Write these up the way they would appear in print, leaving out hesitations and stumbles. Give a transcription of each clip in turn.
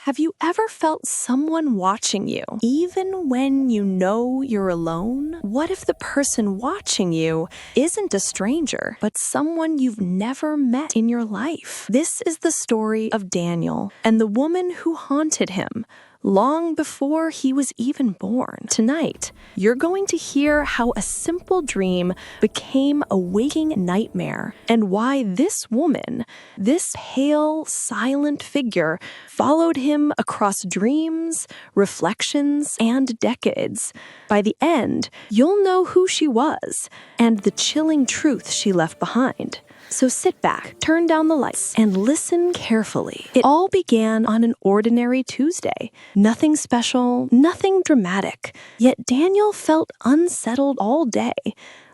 Have you ever felt someone watching you, even when you know you're alone? What if the person watching you isn't a stranger, but someone you've never met in your life? This is the story of Daniel and the woman who haunted him long before he was even born. Tonight, you're going to hear how a simple dream became a waking nightmare, and why this woman, this pale, silent figure, followed him across dreams, reflections, and decades. By the end, you'll know who she was and the chilling truth she left behind. So sit back, turn down the lights, and listen carefully. It all began on an ordinary Tuesday. Nothing special, nothing dramatic. Yet Daniel felt unsettled all day,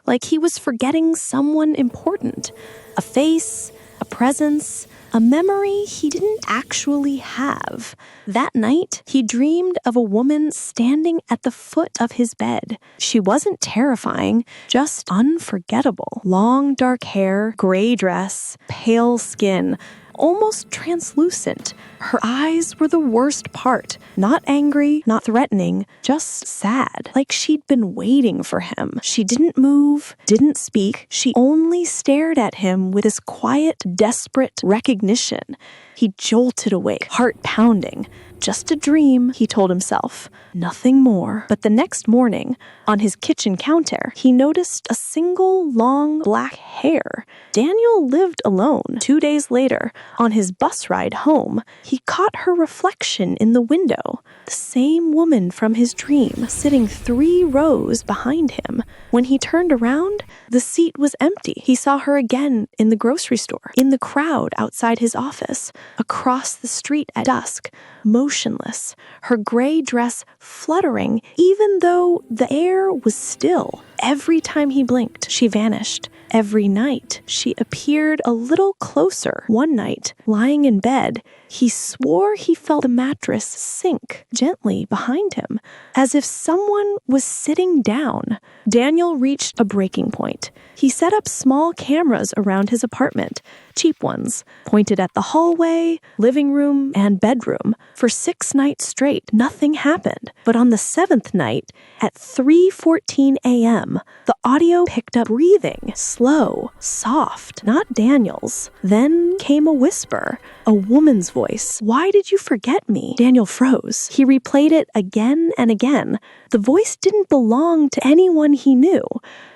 like he was forgetting someone important. A face, a presence, a memory he didn't actually have. That night, he dreamed of a woman standing at the foot of his bed. She wasn't terrifying, just unforgettable. Long dark hair, gray dress, pale skin, almost translucent. Her eyes were the worst part. Not angry, not threatening, just sad, like she'd been waiting for him. She didn't move, didn't speak. She only stared at him with this quiet, desperate recognition. He jolted awake, heart pounding. Just a dream, he told himself. Nothing more. But the next morning, on his kitchen counter, he noticed a single long black hair. Daniel lived alone. 2 days later, on his bus ride home, he caught her reflection in the window. The same woman from his dream, sitting 3 rows behind him. When he turned around, the seat was empty. He saw her again in the grocery store, in the crowd outside his office, across the street at dusk, motionless, her gray dress fluttering even though the air was still. Every time he blinked, she vanished. Every night, she appeared a little closer. One night, lying in bed, he swore he felt the mattress sink gently behind him, as if someone was sitting down. Daniel reached a breaking point. He set up small cameras around his apartment, cheap ones, pointed at the hallway, living room, and bedroom. For 6 nights straight, nothing happened. But on the 7th night, at 3:14 a.m., the audio picked up breathing, slow, soft, not Daniel's. Then came a whisper, a woman's voice. "Why did you forget me?" Daniel froze. He replayed it again and again. The voice didn't belong to anyone he knew.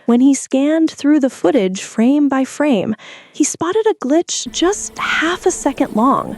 When he scanned through the footage frame by frame, he spotted a glitch just half a second long.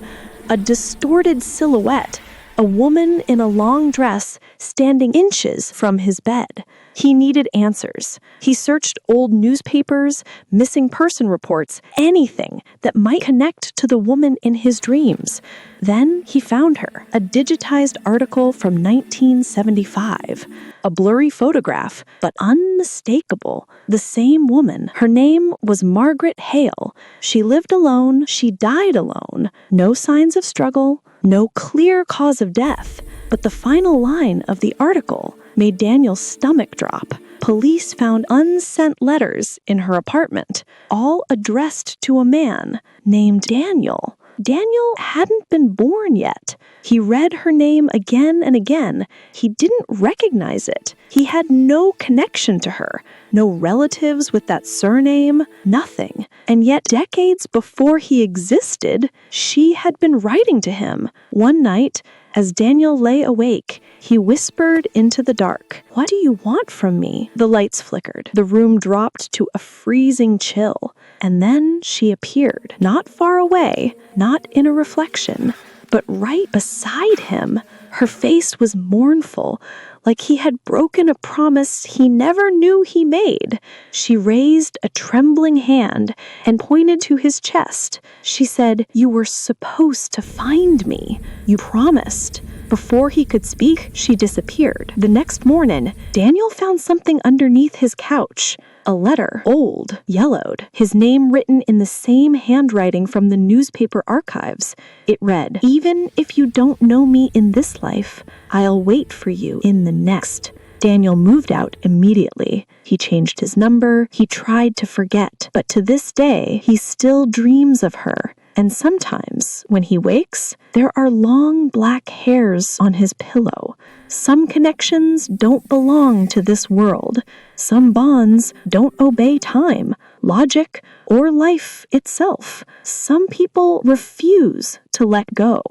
A distorted silhouette, a woman in a long dress standing inches from his bed. He needed answers. He searched old newspapers, missing person reports, anything that might connect to the woman in his dreams. Then he found her, a digitized article from 1975. A blurry photograph, but unmistakable. The same woman. Her name was Margaret Hale. She lived alone. She died alone. No signs of struggle. No clear cause of death. But the final line of the article made Daniel's stomach drop. Police found unsent letters in her apartment, all addressed to a man named Daniel. Daniel hadn't been born yet. He read her name again and again. He didn't recognize it. He had no connection to her, no relatives with that surname, nothing. And yet, decades before he existed, she had been writing to him. One night, as Daniel lay awake, he whispered into the dark, "What do you want from me?" The lights flickered. The room dropped to a freezing chill. And then she appeared, not far away, not in a reflection, but right beside him. Her face was mournful, like he had broken a promise he never knew he made. She raised a trembling hand and pointed to his chest. She said, "You were supposed to find me. You promised." Before he could speak, she disappeared. The next morning, Daniel found something underneath his couch. A letter, old, yellowed, his name written in the same handwriting from the newspaper archives. It read, "Even if you don't know me in this life, I'll wait for you in the next." Daniel moved out immediately. He changed his number. He tried to forget, but to this day, he still dreams of her. And sometimes, when he wakes, there are long black hairs on his pillow. Some connections don't belong to this world. Some bonds don't obey time, logic, or life itself. Some people refuse to let go.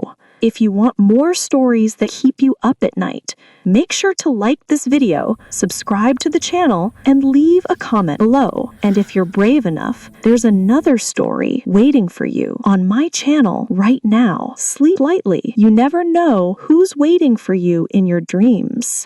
If you want more stories that keep you up at night, make sure to like this video, subscribe to the channel, and leave a comment below. And if you're brave enough, there's another story waiting for you on my channel right now. Sleep lightly. You never know who's waiting for you in your dreams.